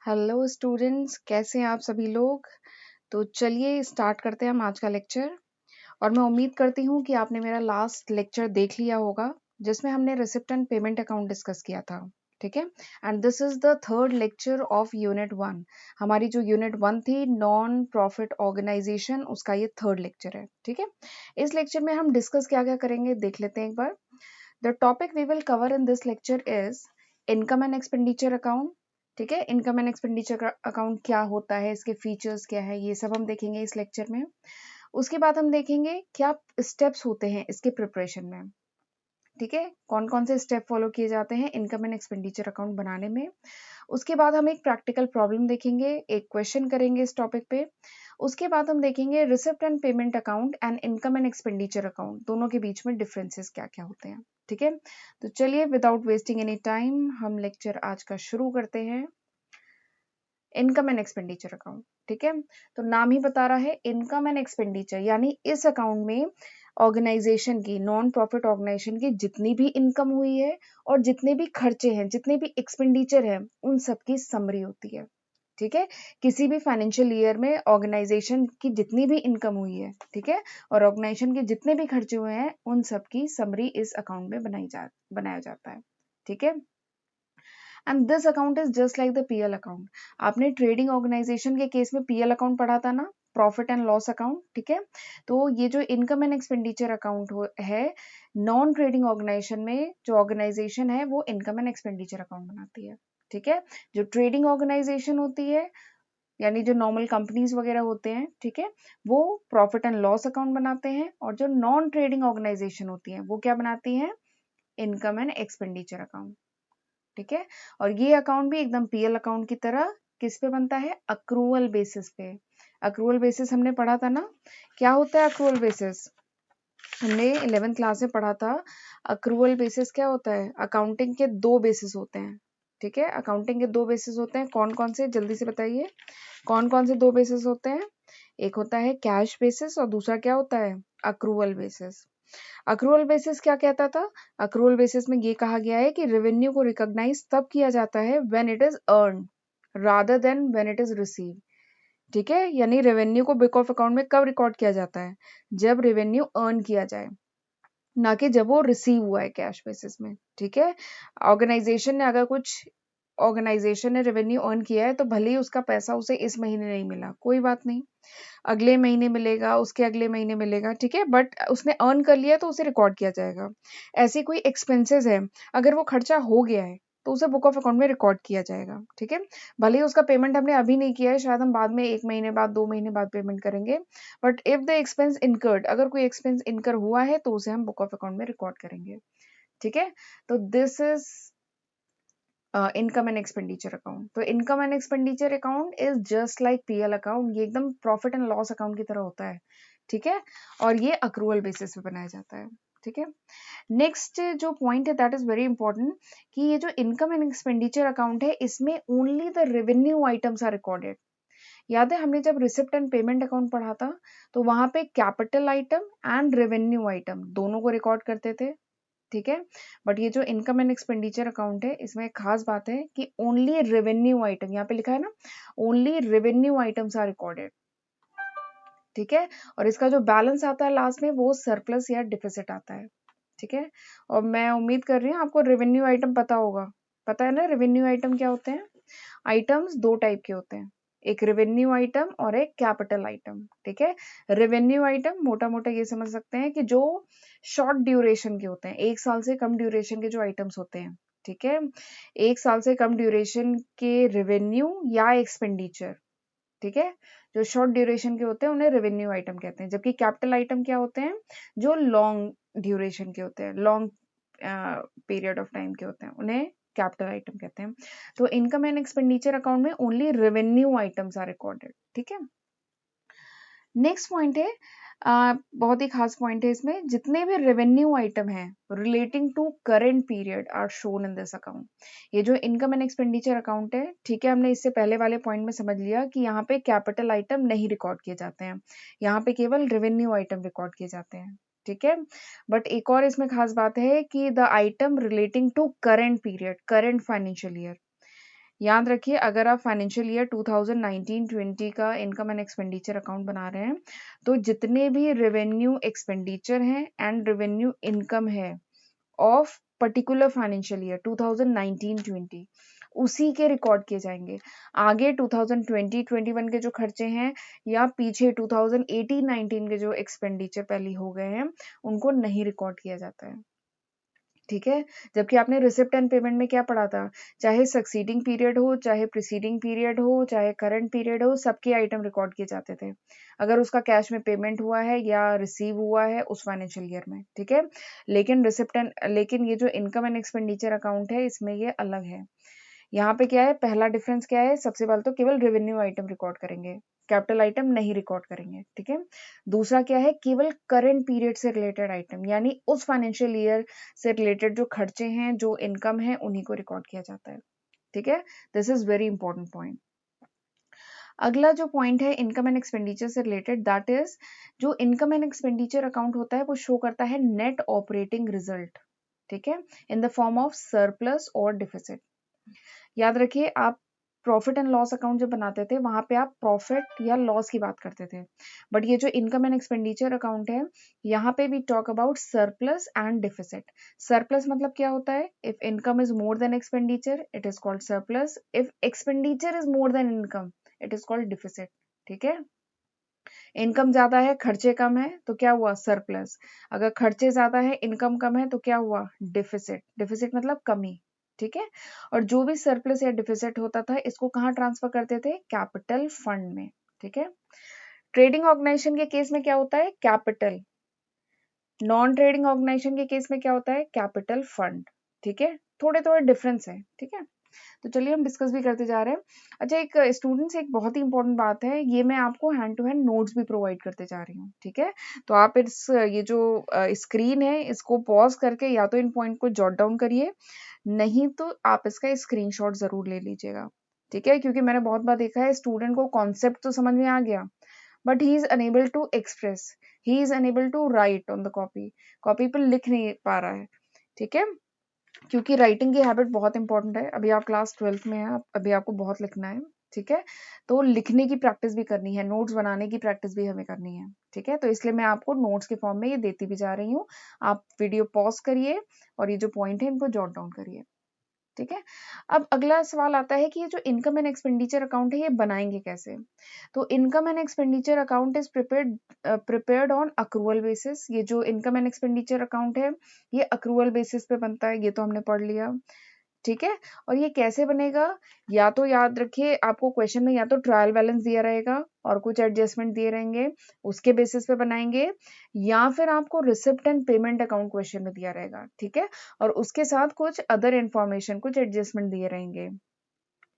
Hello students, कैसे हैं आप सभी लोग। तो चलिए स्टार्ट करते हैं हम आज का लेक्चर। और मैं उम्मीद करती हूँ कि आपने मेरा लास्ट लेक्चर देख लिया होगा जिसमें हमने receipt and payment account discuss किया था। ठीक है, and this is the third lecture of unit 1। हमारी जो यूनिट 1 थी नॉन प्रॉफिट ऑर्गेनाइजेशन, उसका ये थर्ड लेक्चर है। ठीक है, इस लेक्चर में हम डिस्कस क्या क्या करेंगे देख लेते हैं एक बार। The topic we will cover in this lecture is income and expenditure account. ठीक है, इनकम एंड एक्सपेंडिचर अकाउंट क्या होता है, इसके फीचर्स क्या है, ये सब हम देखेंगे इस लेक्चर में। उसके बाद हम देखेंगे क्या स्टेप्स होते हैं इसके प्रिपरेशन में। ठीक है, कौन कौन से स्टेप फॉलो किए जाते हैं इनकम एंड एक्सपेंडिचर अकाउंट बनाने में। उसके बाद हम एक प्रैक्टिकल प्रॉब्लम देखेंगे, एक क्वेश्चन करेंगे इस टॉपिक पे। उसके बाद हम देखेंगे receipt and payment account and income and expenditure account, दोनों के बीच में डिफरेंसेस क्या क्या होते हैं। ठीक है, तो चलिए विदाउट वेस्टिंग एनी टाइम हम लेक्चर आज का शुरू करते हैं। Income and expenditure account. ठीक है, तो नाम ही बता रहा है इनकम एंड एक्सपेंडिचर, यानी इस अकाउंट में ऑर्गेनाइजेशन की, नॉन प्रॉफिट ऑर्गेनाइजेशन की जितनी भी इनकम हुई है और जितने भी खर्चे हैं, जितने भी एक्सपेंडिचर हैं, उन सब की समरी होती है। ठीक है, किसी भी फाइनेंशियल ईयर में ऑर्गेनाइजेशन की जितनी भी इनकम हुई है, ठीक है, और ऑर्गेनाइजेशन के जितने भी खर्चे हुए हैं, उन सब की समरी इस अकाउंट में बनाया जाता है। ठीक है, and this account is just like the PL account. आपने ट्रेडिंग ऑर्गेनाइजेशन के केस में पीएल अकाउंट पढ़ा था ना, प्रॉफिट एंड लॉस अकाउंट। ठीक है, तो ये जो इनकम एंड एक्सपेंडिचर अकाउंट है, नॉन ट्रेडिंग ऑर्गेनाइजेशन में जो ऑर्गेनाइजेशन है वो इनकम एंड एक्सपेंडिचर अकाउंट बनाती है। ठीक है, जो ट्रेडिंग ऑर्गेनाइजेशन होती है, यानी जो नॉर्मल कंपनीज वगैरह होते हैं, ठीक है, वो प्रॉफिट एंड लॉस अकाउंट बनाते हैं। और जो नॉन ट्रेडिंग ऑर्गेनाइजेशन होती है वो क्या बनाती है, इनकम एंड एक्सपेंडिचर अकाउंट। ठीक है, और ये अकाउंट भी एकदम पीएल अकाउंट की तरह किस पे बनता है, अक्रूवल बेसिस पे। अक्रूवल बेसिस हमने पढ़ा था ना, क्या होता है अक्रूवल बेसिस, हमने 11th क्लास में पढ़ा था। अक्रूवल बेसिस क्या होता है, अकाउंटिंग के दो बेसिस होते हैं। ठीक है, अकाउंटिंग के दो बेसिस होते हैं, कौन कौन से, जल्दी से बताइए कौन कौन से दो बेसिस होते हैं। एक होता है कैश बेसिस और दूसरा क्या होता है, अक्रूवल बेसिस। अक्रूवल बेसिस क्या कहता था, अक्रूवल बेसिस में ये कहा गया है कि रेवेन्यू को रिकॉग्नाइज तब किया जाता है when it is earn rather than when it is receive. ठीक है, यानी रेवेन्यू को बुक ऑफ अकाउंट में कब रिकॉर्ड किया जाता है, जब रेवेन्यू अर्न किया जाए, ना कि जब वो रिसीव हुआ है कैश बेसिस में। ठीक है, ऑर्गेनाइजेशन ने अगर कुछ ऑर्गेनाइजेशन ने रेवेन्यू अर्न किया है तो भले ही उसका पैसा उसे इस महीने नहीं मिला, कोई बात नहीं, अगले महीने मिलेगा, उसके अगले महीने मिलेगा। ठीक है, बट उसने अर्न कर लिया तो उसे रिकॉर्ड किया जाएगा। ऐसे कोई एक्सपेंसेस है, अगर वो खर्चा हो गया है तो उसे बुक ऑफ अकाउंट में रिकॉर्ड किया जाएगा। ठीक है, भले ही उसका पेमेंट हमने अभी नहीं किया है, शायद हम बाद में 1 महीने बाद, 2 महीने बाद पेमेंट करेंगे, but if the expense incurred, अगर कोई एक्सपेंस इनकर हुआ है तो उसे हम बुक ऑफ अकाउंट में रिकॉर्ड करेंगे। ठीक है, तो this is income and expenditure account. तो income and expenditure account is just like PL account, ये एकदम प्रॉफिट एंड लॉस अकाउंट की तरह होता है। ठीक है, और ये अक्रूवल बेसिस पे बनाया जाता है। ठीक है, नेक्स्ट जो पॉइंट है दैट इज वेरी इंपॉर्टेंट, कि ये जो इनकम एंड एक्सपेंडिचर अकाउंट है इसमें only the revenue items are recorded. याद है हमने जब रिसिप्ट एंड पेमेंट अकाउंट पढ़ा था तो वहां पे capital item and revenue item दोनों को रिकॉर्ड करते थे। ठीक है, बट ये जो इनकम एंड एक्सपेंडिचर अकाउंट है इसमें एक खास बात है कि ओनली रेवेन्यू आइटम, यहाँ पे लिखा है ना, only revenue items are recorded. ठीक है, और इसका जो बैलेंस आता है लास्ट में वो सरप्लस या डिफिसिट आता है। ठीक है, और मैं उम्मीद कर रही हूँ आपको रेवेन्यू आइटम पता होगा, पता है ना रेवेन्यू आइटम क्या होते हैं। आइटम्स दो टाइप के होते हैं, एक रेवेन्यू आइटम और एक कैपिटल आइटम। ठीक है, रेवेन्यू आइटम मोटा मोटा ये समझ सकते हैं कि जो शॉर्ट ड्यूरेशन के होते हैं, 1 साल से कम ड्यूरेशन के जो आइटम्स होते हैं। ठीक है, 1 साल से कम ड्यूरेशन के रेवेन्यू या एक्सपेंडिचर। ठीक है, जो शॉर्ट ड्यूरेशन के होते हैं उन्हें रेवेन्यू आइटम कहते हैं, जबकि कैपिटल आइटम क्या होते हैं, जो लॉन्ग ड्यूरेशन के होते हैं, लॉन्ग पीरियड ऑफ टाइम के होते हैं, उन्हें कैपिटल आइटम कहते हैं। तो इनकम एंड एक्सपेंडिचर अकाउंट में only revenue items are recorded. ठीक है, नेक्स्ट पॉइंट है, बहुत ही खास पॉइंट है इसमें, जितने भी रेवेन्यू आइटम है relating to current period are shown in this account. ये जो इनकम एंड एक्सपेंडिचर अकाउंट है, ठीक है, हमने इससे पहले वाले पॉइंट में समझ लिया कि यहाँ पे कैपिटल आइटम नहीं रिकॉर्ड किए जाते हैं, यहाँ पे केवल रेवेन्यू आइटम रिकॉर्ड किए जाते हैं। ठीक है, बट एक और इसमें खास बात है कि the item relating to current period, current financial year, याद रखिए, अगर आप फाइनेंशियल ईयर 2019-20 का इनकम एंड एक्सपेंडिचर अकाउंट बना रहे हैं, तो जितने भी रेवेन्यू एक्सपेंडिचर हैं एंड रेवेन्यू इनकम है ऑफ पर्टिकुलर फाइनेंशियल ईयर 2019-20 उसी के रिकॉर्ड किए जाएंगे। आगे 2020-21 के जो खर्चे हैं या पीछे 2018-19 के जो एक्सपेंडिचर पहले हो गए हैं, उनको नहीं रिकॉर्ड किया जाता है। ठीक है, जबकि आपने रिसिप्ट एंड पेमेंट में क्या पढ़ा था, चाहे सक्सीडिंग पीरियड हो, चाहे प्रीसीडिंग पीरियड हो, चाहे करंट पीरियड हो, सबके आइटम रिकॉर्ड किए जाते थे अगर उसका कैश में पेमेंट हुआ है या रिसीव हुआ है उस फाइनेंशियल ईयर में। ठीक है, लेकिन ये जो इनकम एंड एक्सपेंडिचर अकाउंट है, इसमें ये अलग है। यहाँ पे क्या है, पहला डिफरेंस क्या है, सबसे पहले तो केवल रेवेन्यू आइटम रिकॉर्ड करेंगे, कैपिटल आइटम नहीं रिकॉर्ड करेंगे। ठीक है, दूसरा क्या है, केवल करंट पीरियड से रिलेटेड आइटम, यानी उस फाइनेंशियल ईयर से रिलेटेड जो खर्चे हैं, जो इनकम है, उन्हीं को रिकॉर्ड किया जाता है। ठीक है, this is very important point. अगला जो पॉइंट है इनकम एंड एक्सपेंडिचर से रिलेटेड, दैट इज जो इनकम एंड एक्सपेंडिचर अकाउंट होता है वो शो करता है नेट ऑपरेटिंग रिजल्ट। ठीक है, in the form of surplus और डिफिसिट। याद रखिए, आप प्रॉफिट एंड लॉस अकाउंट जब बनाते थे वहां पे आप प्रॉफिट या लॉस की बात करते थे, बट ये जो इनकम एंड एक्सपेंडिचर अकाउंट है, यहाँ पे we talk about surplus and deficit. Surplus मतलब क्या होता है, if income is more than expenditure it is called surplus, if expenditure is more than income it is called deficit. ठीक है, income ज्यादा है खर्चे कम है तो क्या हुआ, सरप्लस। अगर खर्चे ज्यादा है इनकम कम है तो क्या हुआ, डिफिसिट। डिफिसिट मतलब कमी। ठीक है, और जो भी सरप्लस या डिफिसिट होता था इसको कहाँ ट्रांसफर करते थे, कैपिटल फंड में। ठीक है, ट्रेडिंग ऑर्गेनाइजेशन के केस में क्या होता है, कैपिटल। नॉन ट्रेडिंग ऑर्गेनाइजेशन के केस में क्या होता है, कैपिटल फंड। ठीक है, थोड़े थोड़े डिफरेंस है। ठीक है, तो चलिए हम डिस्कस भी करते जा रहे हैं। अच्छा, एक स्टूडेंट्स, एक बहुत ही इंपॉर्टेंट बात है, ये मैं आपको हैंड टू हैंड नोट्स भी प्रोवाइड करते जा रही हूँ। ठीक है, तो आप ये जो स्क्रीन है इसको पॉज करके या तो इन पॉइंट को जॉट डाउन करिए, नहीं तो आप इसका स्क्रीनशॉट जरूर ले लीजिएगा। ठीक है, क्योंकि मैंने बहुत बार देखा है स्टूडेंट को कॉन्सेप्ट तो समझ में आ गया but he is unable to express, he is unable to write on the copy, copy पर लिख नहीं पा रहा है। ठीक है, क्योंकि राइटिंग की हैबिट बहुत इंपॉर्टेंट है। अभी आप क्लास 12th में हैं, अभी आपको बहुत लिखना है। ठीक है, तो लिखने की प्रैक्टिस भी करनी है, नोट्स बनाने की प्रैक्टिस भी हमें करनी है। ठीक है, तो इसलिए मैं आपको नोट्स के फॉर्म में ये देती भी जा रही हूँ। आप वीडियो पॉज करिए और ये जो पॉइंट है इनको जॉट डाउन करिए। ठीक है, अब अगला सवाल आता है कि ये जो इनकम एंड एक्सपेंडिचर अकाउंट है ये बनाएंगे कैसे। तो income and expenditure account is prepared on accrual basis. ये जो इनकम एंड एक्सपेंडिचर अकाउंट है ये अक्रूवल बेसिस पे बनता है, ये तो हमने पढ़ लिया। ठीक है, और ये कैसे बनेगा, या तो याद रखिए आपको क्वेश्चन में या तो ट्रायल बैलेंस दिया रहेगा और कुछ एडजस्टमेंट दिए रहेंगे, उसके बेसिस पे बनाएंगे, या फिर आपको receipt and payment account question में दिया रहेगा। ठीक है, और उसके साथ कुछ अदर इंफॉर्मेशन, कुछ एडजस्टमेंट दिए रहेंगे।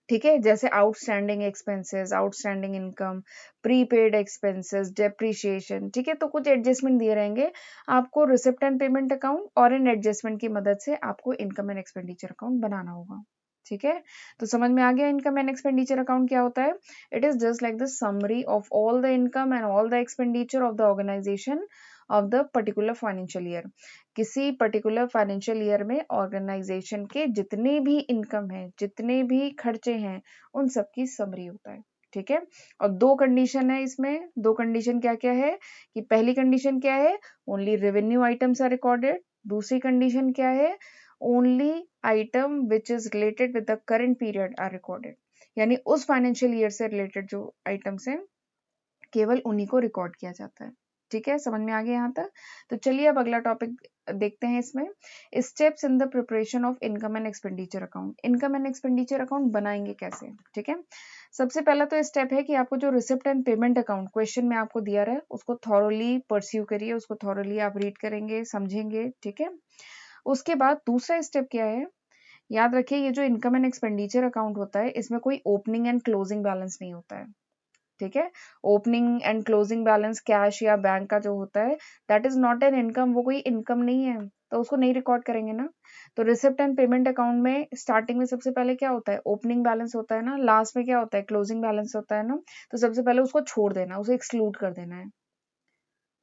ठीक है, जैसे outstanding expenses, outstanding income, prepaid expenses, depreciation. ठीक है, तो कुछ एडजस्टमेंट दिए रहेंगे आपको रिसिप्ट एंड पेमेंट अकाउंट, और इन एडजस्टमेंट की मदद से आपको इनकम एंड एक्सपेंडिचर अकाउंट बनाना होगा। ठीक है, तो समझ में आ गया इनकम एंड एक्सपेंडिचर अकाउंट क्या होता है। It is just like the summary of all the income and all the expenditure of the organisation of the particular financial year. किसी पर्टिकुलर फाइनेंशियल ईयर में ऑर्गेनाइजेशन के जितने भी इनकम है, जितने भी खर्चे हैं, उन सब की समरी होता है। ठीक है, और दो कंडीशन है इसमें। दो कंडीशन क्या क्या है, कि पहली कंडीशन क्या है, only revenue items are recorded. दूसरी कंडीशन क्या है, only item which is related with the current period are recorded, यानी उस फाइनेंशियल ईयर से रिलेटेड जो आइटम्स हैं केवल उन्हीं को रिकॉर्ड किया जाता है। ठीक है, समझ में आ गया यहाँ तक। तो चलिए अब अगला टॉपिक देखते हैं। इसमें steps in the preparation of income and expenditure account. Income and expenditure account बनाएंगे कैसे। ठीक है, सबसे पहला तो स्टेप है कि आपको जो receipt and payment account question में आपको दिया रहा है उसको थॉरोली परस्यू करिए, उसको थॉरोली आप रीड करेंगे, समझेंगे। ठीक है, उसके बाद दूसरा स्टेप क्या है, याद रखिए ये जो इनकम एंड एक्सपेंडिचर अकाउंट होता है इसमें कोई ओपनिंग एंड क्लोजिंग बैलेंस नहीं होता है। ठीक है, opening and closing balance cash या बैंक का जो होता है that is not an income, वो कोई इनकम नहीं है, तो उसको नहीं रिकॉर्ड करेंगे ना। तो रिसिप्ट एंड पेमेंट अकाउंट में स्टार्टिंग में सबसे पहले क्या होता है, ओपनिंग बैलेंस होता है ना, लास्ट में क्या होता है, क्लोजिंग बैलेंस होता है ना। तो सबसे पहले उसको छोड़ देना, उसे एक्सक्लूड कर देना है।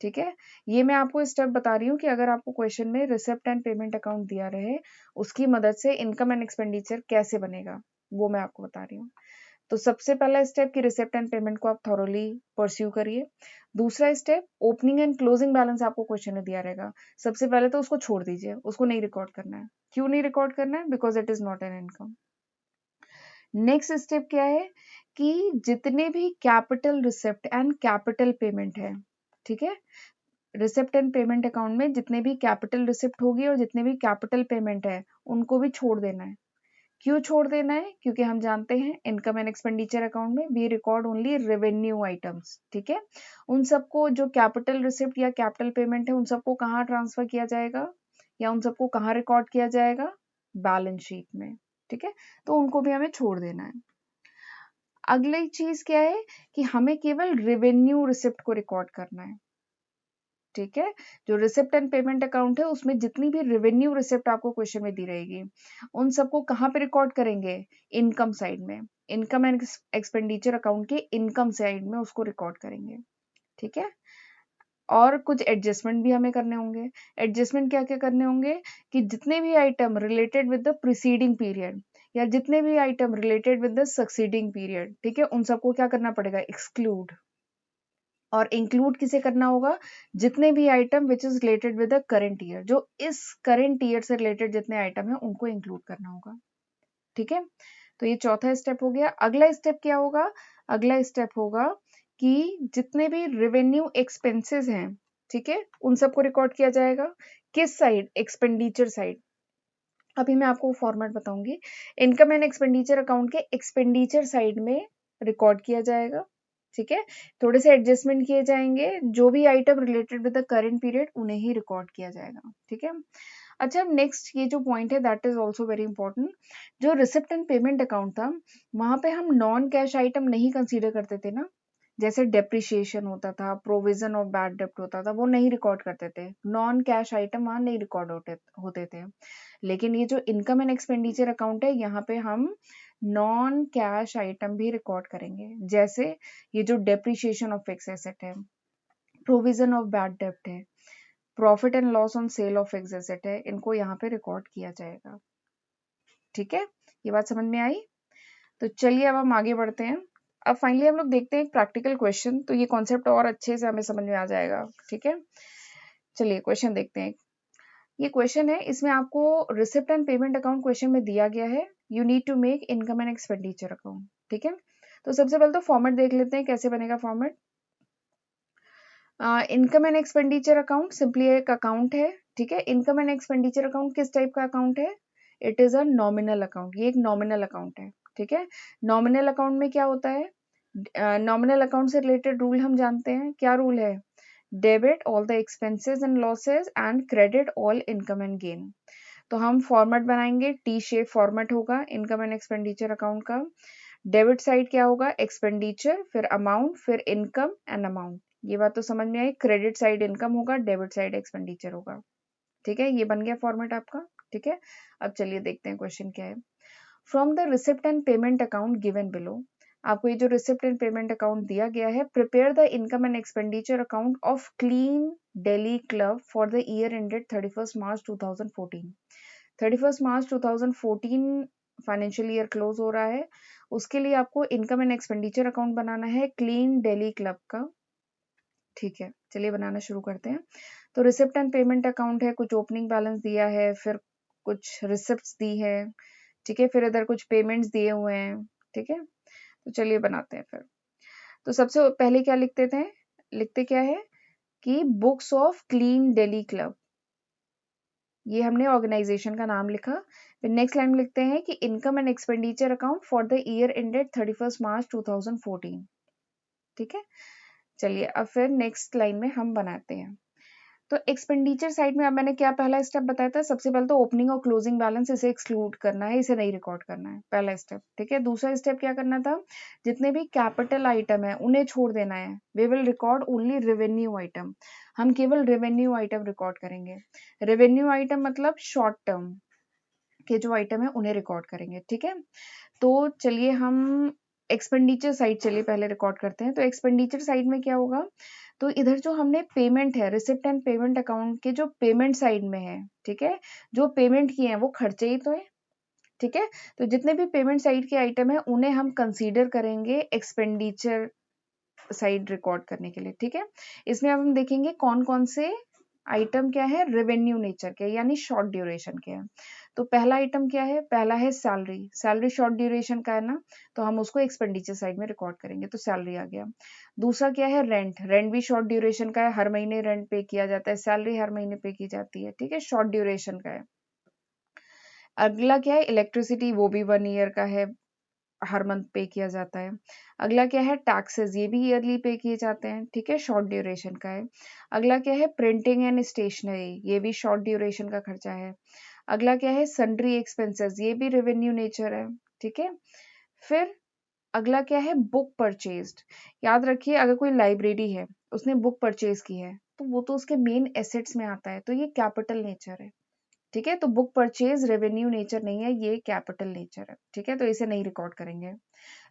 ठीक है, ये मैं आपको स्टेप बता रही हूँ कि अगर आपको क्वेश्चन में रिसिप्ट एंड पेमेंट अकाउंट दिया रहे उसकी मदद से इनकम एंड एक्सपेंडिचर कैसे बनेगा। वो मैं आपको बता रही हूँ। तो सबसे पहला स्टेप कि रिसिप्ट एंड पेमेंट को आप थॉरोली परस्यू करिए। दूसरा step, opening and closing balance आपको क्वेश्चन में दिया रहेगा, सबसे पहले तो उसको छोड़ दीजिए, उसको नहीं रिकॉर्ड करना है। क्यों नहीं रिकॉर्ड करना है? Because it is not an income. Next step क्या है कि जितने भी capital receipt and capital payment है, ठीक है, रिसिप्ट एंड पेमेंट अकाउंट में जितने भी कैपिटल रिसिप्ट होगी और जितने भी कैपिटल पेमेंट है उनको भी छोड़ देना है। क्यों छोड़ देना है? क्योंकि हम जानते हैं इनकम एंड एक्सपेंडिचर अकाउंट में we record only revenue items, ठीक है। उन सबको जो कैपिटल रिसिप्ट या कैपिटल पेमेंट है उन सबको कहाँ ट्रांसफर किया जाएगा या उन सबको कहाँ रिकॉर्ड किया जाएगा? बैलेंस शीट में, ठीक है। तो उनको भी हमें छोड़ देना है। अगली चीज क्या है कि हमें केवल रेवेन्यू रिसिप्ट को रिकॉर्ड करना है, ठीक है। जो रिसिप्ट एंड पेमेंट अकाउंट है उसमें जितनी भी रेवेन्यू रिसिप्ट आपको क्वेश्चन में दी रहेगी उन सबको कहाँ पे रिकॉर्ड करेंगे? इनकम साइड में, इनकम एंड एक्सपेंडिचर अकाउंट के इनकम साइड में उसको रिकॉर्ड करेंगे, ठीक है। और कुछ एडजस्टमेंट भी हमें करने होंगे। एडजस्टमेंट क्या क्या करने होंगे कि जितने भी item related with the preceding period या जितने भी item related with the succeeding period, ठीक है, उन सबको क्या करना पड़ेगा? एक्सक्लूड। और इंक्लूड किसे करना होगा? जितने भी item which is related with the current year, जो इस करंट ईयर से रिलेटेड जितने आइटम है उनको इंक्लूड करना होगा, ठीक है। तो ये चौथा स्टेप हो गया। अगला स्टेप क्या होगा? अगला स्टेप होगा कि जितने भी रेवेन्यू एक्सपेंसेस हैं, ठीक है, उन सबको रिकॉर्ड किया जाएगा। किस साइड? Expenditure side. अभी मैं आपको फॉर्मेट बताऊंगी। इनकम एंड एक्सपेंडिचर अकाउंट के एक्सपेंडिचर साइड में रिकॉर्ड किया जाएगा, ठीक है। थोड़े से एडजस्टमेंट किए जाएंगे, जो भी item related with the current period उन्हें ही रिकॉर्ड किया जाएगा, ठीक है। अच्छा, नेक्स्ट ये जो पॉइंट है that is also very important. जो रिसिप्ट एंड पेमेंट अकाउंट था वहां पे हम नॉन कैश आइटम नहीं कंसीडर करते थे ना, जैसे डेप्रिसिएशन होता था, प्रोविजन ऑफ बैड डेप्ट होता था, वो नहीं रिकॉर्ड करते थे। नॉन कैश आइटम वहां नहीं रिकॉर्ड होते थे। लेकिन ये जो इनकम एंड एक्सपेंडिचर अकाउंट है यहाँ पे हम नॉन कैश आइटम भी रिकॉर्ड करेंगे, जैसे ये जो डेप्रिसिएशन ऑफ फिक्स एसेट है, प्रोविजन ऑफ बैड डेप्ट है, profit and loss on sale of fix asset है, इनको यहाँ पे रिकॉर्ड किया जाएगा, ठीक है। ये बात समझ में आई? तो चलिए अब हम आगे बढ़ते हैं। अब फाइनली हम लोग देखते हैं एक प्रैक्टिकल क्वेश्चन, तो ये कॉन्सेप्ट और अच्छे से हमें समझ में आ जाएगा, ठीक है। चलिए क्वेश्चन देखते हैं। ये क्वेश्चन है, इसमें आपको receipt and payment account question में दिया गया है, you need to make income and expenditure account, ठीक है। तो सबसे पहले तो फॉर्मेट देख लेते हैं कैसे बनेगा format. Income and expenditure account simply एक अकाउंट है, ठीक है। इनकम एंड एक्सपेंडिचर अकाउंट किस टाइप का अकाउंट है? It is a nominal account, ये एक नॉमिनल अकाउंट है, ठीक है। नॉमिनल अकाउंट में क्या होता है? नॉमिनल अकाउंट से रिलेटेड रूल हम जानते हैं, क्या रूल है? Debit all the expenses and losses and credit all income and gain. तो हम फॉर्मेट बनाएंगे, टी शेप फॉर्मेट होगा इनकम एंड एक्सपेंडिचर अकाउंट का। डेबिट साइड क्या होगा? एक्सपेंडिचर, फिर अमाउंट, फिर इनकम एंड अमाउंट। ये बात तो समझ में आई। क्रेडिट साइड इनकम होगा, डेबिट साइड एक्सपेंडिचर होगा, ठीक है। ये बन गया फॉर्मेट आपका, ठीक है। अब चलिए देखते हैं क्वेश्चन क्या है। From the receipt and payment account given below, आपको ये जो रिसिप्ट एंड पेमेंट अकाउंट दिया गया है, prepare the income and expenditure account of clean Delhi club for the year ended 31 March 2014। 31 March 2014 financial year close हो रहा है, उसके लिए आपको इनकम एंड एक्सपेंडिचर अकाउंट बनाना है क्लीन दिल्ली क्लब का, ठीक है। चलिए बनाना शुरू करते हैं। तो रिसिप्ट एंड पेमेंट अकाउंट है, कुछ ओपनिंग बैलेंस दिया है, फिर कुछ रिसिप्ट्स दी है, ठीक है, फिर इधर कुछ पेमेंट्स दिए हुए हैं, ठीक है। तो चलिए बनाते हैं फिर। तो सबसे पहले क्या लिखते थे? लिखते क्या है कि books of clean Delhi club, ये हमने ऑर्गेनाइजेशन का नाम लिखा। फिर नेक्स्ट लाइन में लिखते हैं कि income and expenditure account for the year ended 31 मार्च 2014, ठीक है। चलिए अब फिर नेक्स्ट लाइन में हम बनाते हैं। तो एक्सपेंडिचर साइड में अब मैंने क्या पहला स्टेप बताया था? सबसे पहले तो ओपनिंग और क्लोजिंग बैलेंस, इसे एक्सक्लूड करना है, इसे नहीं रिकॉर्ड करना है, पहला स्टेप, ठीक है। दूसरा स्टेप क्या करना था? जितने भी कैपिटल आइटम है उन्हें छोड़ देना है। We will record only revenue item, हम केवल रेवेन्यू आइटम रिकॉर्ड करेंगे। रेवेन्यू आइटम मतलब शॉर्ट टर्म के जो आइटम है उन्हें रिकॉर्ड करेंगे, ठीक है। तो चलिए हम एक्सपेंडिचर साइड चलिए पहले रिकॉर्ड करते हैं। तो एक्सपेंडिचर साइड में क्या होगा? तो इधर जो हमने पेमेंट है, रिसिप्ट एंड पेमेंट अकाउंट के जो पेमेंट साइड में है, ठीक है, जो पेमेंट किए हैं वो खर्चे ही तो है, ठीक है। तो जितने भी पेमेंट साइड के आइटम है उन्हें हम कंसीडर करेंगे एक्सपेंडिचर साइड रिकॉर्ड करने के लिए, ठीक है। इसमें अब हम देखेंगे कौन कौन से आइटम क्या है, रेवेन्यू नेचर के यानी शॉर्ट ड्यूरेशन के हैं। तो पहला आइटम क्या है, पहला है सैलरी। सैलरी शॉर्ट ड्यूरेशन का है ना, तो हम उसको एक्सपेंडिचर साइड में रिकॉर्ड करेंगे, तो सैलरी आ गया। दूसरा क्या है, रेंट। रेंट भी शॉर्ट ड्यूरेशन का है, हर महीने रेंट पे किया जाता है, सैलरी हर महीने पे की जाती है, ठीक है, शॉर्ट ड्यूरेशन का है। अगला क्या है, इलेक्ट्रिसिटी, वो भी 1 ईयर का है, हर मंथ पे किया जाता है। अगला क्या है, टैक्सेस, ये भी ईयरली पे किए जाते हैं, ठीक है, शॉर्ट ड्यूरेशन का है। अगला क्या है, प्रिंटिंग एंड स्टेशनरी, ये भी शॉर्ट ड्यूरेशन का खर्चा है। अगला क्या है, सन्ड्री एक्सपेंसेस, ये भी रेवेन्यू नेचर है, ठीक है। फिर अगला क्या है, बुक परचेज्ड। याद रखिए अगर कोई लाइब्रेरी है उसने बुक परचेज की है तो वो तो उसके मेन एसेट्स में आता है, तो ये कैपिटल नेचर है, ठीक है। तो बुक परचेज रेवेन्यू नेचर नहीं है, ये कैपिटल नेचर है, ठीक है, तो इसे नहीं रिकॉर्ड करेंगे।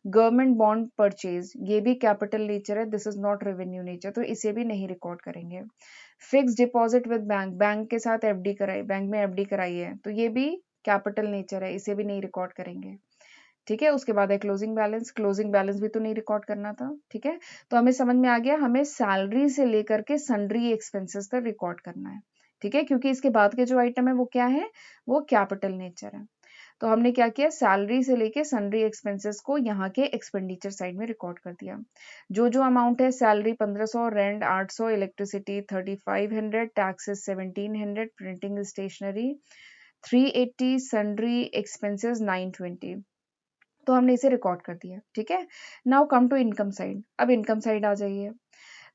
गवर्नमेंट बॉन्ड परचेज, ये भी कैपिटल नेचर है, this is not revenue nature, तो इसे भी नहीं रिकॉर्ड करेंगे। Fix deposit with bank, bank के साथ एफडी कराई, बैंक में एफडी कराई है, तो ये भी कैपिटल नेचर है, इसे भी नहीं रिकॉर्ड करेंगे, ठीक है। उसके बाद है क्लोजिंग बैलेंस। क्लोजिंग बैलेंस भी तो नहीं रिकॉर्ड करना था, ठीक है। तो हमें समझ में आ गया, हमें सैलरी से लेकर के सन्ड्री एक्सपेंसेस तक रिकॉर्ड करना है, ठीक है, क्योंकि इसके बाद के जो आइटम है वो क्या है, वो कैपिटल नेचर है। तो हमने क्या किया, सैलरी से लेके सन्ड्री एक्सपेंसेस को यहाँ के एक्सपेंडिचर साइड में रिकॉर्ड कर दिया। जो जो अमाउंट है, salary 1500, rent 800, electricity 3500, taxes 1700, printing stationery 380, sundry expenses 920, तो हमने इसे रिकॉर्ड कर दिया, ठीक है। Now come to income side. अब इनकम साइड आ जाइए।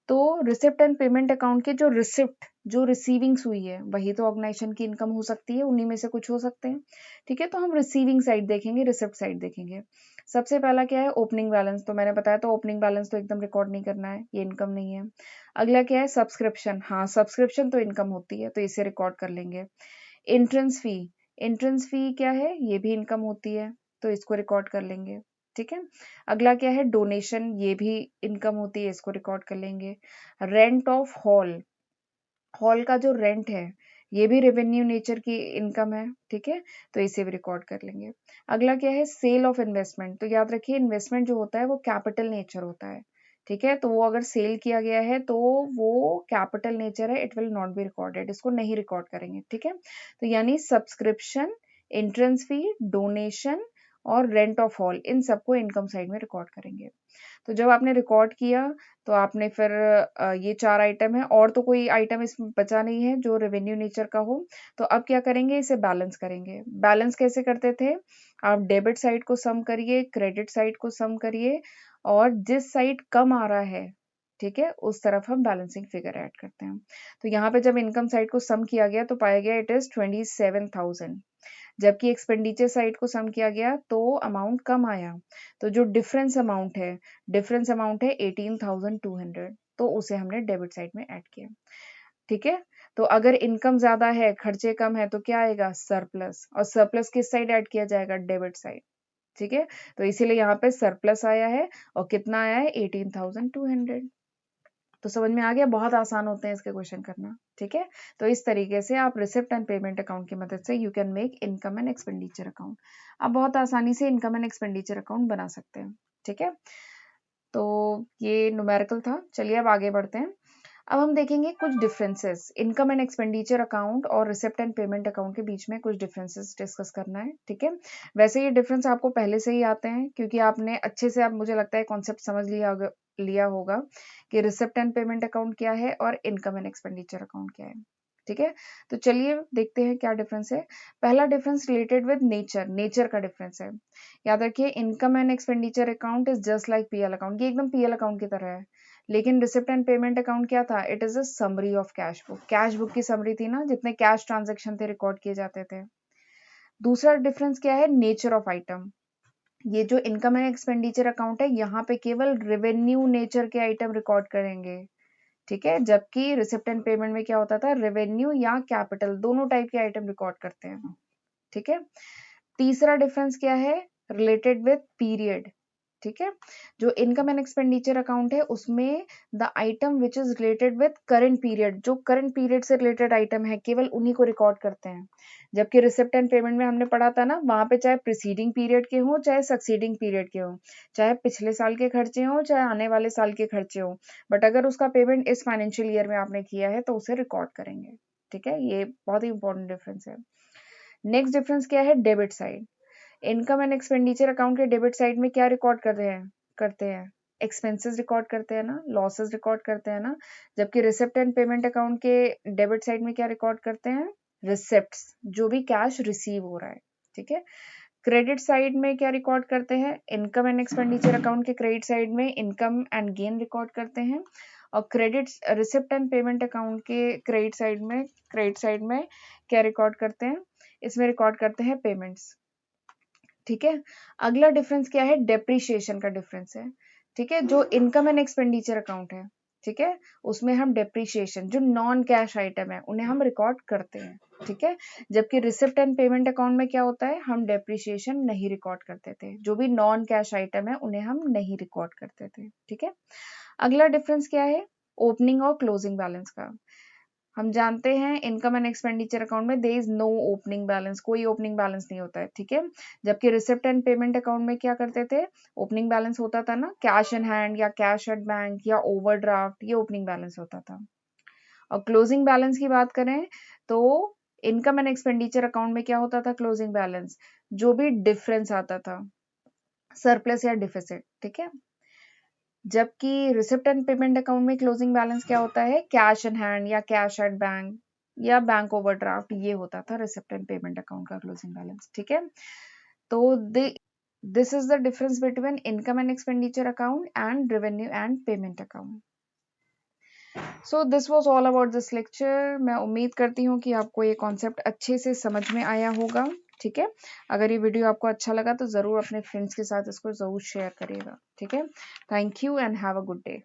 तो रिसिप्ट एंड पेमेंट अकाउंट के जो रिसिप्ट, जो रिसीविंग्स हुई है, वही तो ऑर्गेनाइजेशन की इनकम हो सकती है, उन्हीं में से कुछ हो सकते हैं, ठीक है। तो हम रिसीविंग साइड देखेंगे, रिसिप्ट साइड देखेंगे। सबसे पहला क्या है, ओपनिंग बैलेंस, तो मैंने बताया तो ओपनिंग बैलेंस तो एकदम रिकॉर्ड नहीं करना है, ये इनकम नहीं है। अगला क्या है, सब्सक्रिप्शन, हाँ सब्सक्रिप्शन तो इनकम होती है, तो इसे रिकॉर्ड कर लेंगे। एंट्रेंस फी, एंट्रेंस फी क्या है, ये भी इनकम होती है, तो इसको रिकॉर्ड कर लेंगे, ठीक है। अगला क्या है, डोनेशन, ये भी इनकम होती है, इसको रिकॉर्ड कर लेंगे। रेंट ऑफ हॉल, हॉल का जो रेंट है ये भी रेवेन्यू नेचर की इनकम है, ठीक है, तो इसे भी रिकॉर्ड कर लेंगे। अगला क्या है, सेल ऑफ इन्वेस्टमेंट, तो याद रखिए इन्वेस्टमेंट जो होता है वो कैपिटल नेचर होता है, ठीक है, तो वो अगर सेल किया गया है तो वो कैपिटल नेचर है, it will not be recorded, इसको नहीं रिकॉर्ड करेंगे, ठीक है। तो यानी सब्सक्रिप्शन, एंट्रेंस फी, डोनेशन और रेंट ऑफ हॉल, इन सबको इनकम साइड में रिकॉर्ड करेंगे। तो जब आपने रिकॉर्ड किया तो आपने फिर ये 4 आइटम है, और तो कोई आइटम इसमें बचा नहीं है जो रेवेन्यू नेचर का हो। तो अब क्या करेंगे, इसे बैलेंस करेंगे। बैलेंस कैसे करते थे, आप डेबिट साइड को सम करिए, क्रेडिट साइड को सम करिए, और जिस साइड कम आ रहा है, ठीक है, उस तरफ हम बैलेंसिंग फिगर ऐड करते हैं। तो यहाँ पे जब इनकम साइड को सम किया गया तो पाया गया इट इज 27,000, जबकि एक्सपेंडिचर साइड को सम किया गया तो अमाउंट कम आया। तो जो डिफरेंस अमाउंट है, डिफरेंस अमाउंट है 18,200, तो उसे हमने डेबिट साइड में ऐड किया, ठीक है। तो अगर इनकम ज्यादा है, खर्चे कम है, तो क्या आएगा, सरप्लस, और सरप्लस किस साइड ऐड किया जाएगा, डेबिट साइड, ठीक है। तो इसीलिए यहाँ पे सरप्लस आया है, और कितना आया है, 18,200। तो समझ में आ गया, बहुत आसान होते हैं इसके क्वेश्चन करना, ठीक है। तो इस तरीके से आप रिसिप्ट एंड पेमेंट अकाउंट की मदद से you can make income and expenditure account. आप बहुत आसानी से इनकम एंड एक्सपेंडिचर अकाउंट बना सकते हैं, ठीक है। तो ये न्यूमेरिकल था, चलिए अब आगे बढ़ते हैं। अब हम देखेंगे कुछ differences, income and expenditure account और रिसिप्ट एंड पेमेंट अकाउंट के बीच में कुछ डिफरेंसेस डिस्कस करना है, ठीक है। वैसे ये डिफरेंस आपको पहले से ही आते हैं, क्योंकि आपने अच्छे से, आप मुझे लगता है कॉन्सेप्ट समझ लिया होगा कि रिसिप्ट एंड पेमेंट अकाउंट क्या है और इनकम एंड एक्सपेंडिचर अकाउंट क्या है, ठीक है। तो चलिए देखते हैं क्या डिफरेंस है। पहला difference related with nature, nature का डिफरेंस है। याद रखिए income and expenditure account is just like PL account, ये एकदम पीएल अकाउंट की तरह है। लेकिन रिसिप्ट एंड पेमेंट अकाउंट क्या था, it is a summary of cash book, cash book की समरी थी ना, जितने कैश ट्रांजेक्शन थे रिकॉर्ड किए जाते थे। दूसरा डिफरेंस क्या है, नेचर ऑफ आइटम। ये जो इनकम एंड एक्सपेंडिचर अकाउंट है, यहाँ पे केवल रेवेन्यू नेचर के आइटम रिकॉर्ड करेंगे, ठीक है, जबकि रिसिप्ट एंड पेमेंट में क्या होता था, रेवेन्यू या कैपिटल दोनों टाइप के आइटम रिकॉर्ड करते हैं, ठीक है। तीसरा डिफरेंस क्या है, रिलेटेड विथ पीरियड, ठीक है। जो इनकम एंड एक्सपेंडिचर अकाउंट है उसमें the item which is related with current period, जो करंट पीरियड से रिलेटेड आइटम है केवल उन्हीं को रिकॉर्ड करते हैं। जबकि रिसिप्ट एंड पेमेंट में हमने पढ़ा था ना, वहां पे चाहे प्रीसीडिंग पीरियड के हों चाहे सक्सीडिंग पीरियड के हों, चाहे पिछले साल के खर्चे हों चाहे आने वाले साल के खर्चे हों, बट अगर उसका पेमेंट इस फाइनेंशियल ईयर में आपने किया है तो उसे रिकॉर्ड करेंगे। ठीक है, ये बहुत ही इंपॉर्टेंट डिफरेंस है। नेक्स्ट डिफरेंस क्या है, debit side. Income and expenditure account के डेबिट साइड में क्या रिकॉर्ड करते हैं एक्सपेंसेस रिकॉर्ड करते हैं ना, लॉसेस रिकॉर्ड करते हैं ना। जबकि रिसिप्ट एंड पेमेंट अकाउंट के डेबिट साइड में क्या रिकॉर्ड करते हैं, रिसिप्ट्स, जो भी कैश रिसीव हो रहा है। ठीक है। क्रेडिट साइड में क्या रिकॉर्ड करते हैं, इनकम एंड एक्सपेंडिचर अकाउंट के क्रेडिट साइड में इनकम एंड गेन रिकॉर्ड करते हैं, और credit receipt and payment account के क्रेडिट साइड में क्या रिकॉर्ड करते हैं, इसमें रिकॉर्ड करते हैं पेमेंट्स। ठीक है। अगला डिफरेंस क्या है, डेप्रीशिएशन का डिफरेंस है। ठीक है, जो इनकम एंड एक्सपेंडिचर अकाउंट है, ठीक है, उसमें हम डेप्रीशिएशन, जो नॉन कैश आइटम है उन्हें हम रिकॉर्ड करते हैं। ठीक है। जबकि रिसिप्ट एंड पेमेंट अकाउंट में क्या होता है, हम डेप्रीशिएशन नहीं रिकॉर्ड करते थे, जो भी नॉन कैश आइटम है उन्हें हम नहीं रिकॉर्ड करते थे। ठीक है। अगला डिफरेंस क्या है, ओपनिंग और क्लोजिंग बैलेंस का। हम जानते हैं इनकम एंड एक्सपेंडिचर अकाउंट में there is no opening balance, कोई ओपनिंग बैलेंस नहीं होता है। ठीक है। जबकि रिसिप्ट एंड पेमेंट अकाउंट में क्या करते थे, ओपनिंग बैलेंस होता था ना, कैश इन हैंड या कैश एट बैंक या ओवरड्राफ्ट, ये ओपनिंग बैलेंस होता था। और क्लोजिंग बैलेंस की बात करें तो इनकम एंड एक्सपेंडिचर अकाउंट में क्या होता था, क्लोजिंग बैलेंस, जो भी डिफरेंस आता था, सरप्लस या डिफिसिट। ठीक है। जबकि रिसिप्ट एंड पेमेंट अकाउंट में क्लोजिंग बैलेंस क्या होता है, कैश इन हैंड या कैश एट बैंक या बैंक ओवरड्राफ्ट, ये होता था रिसिप्ट एंड पेमेंट अकाउंट का क्लोजिंग बैलेंस। ठीक है। तो this is the difference between income and expenditure account and revenue and payment account. So this was all about this lecture. मैं उम्मीद करती हूँ कि आपको ये कॉन्सेप्ट अच्छे से समझ में आया होगा। ठीक है। अगर ये वीडियो आपको अच्छा लगा तो ज़रूर अपने फ्रेंड्स के साथ इसको ज़रूर शेयर करिएगा। ठीक है। Thank you and have a good day.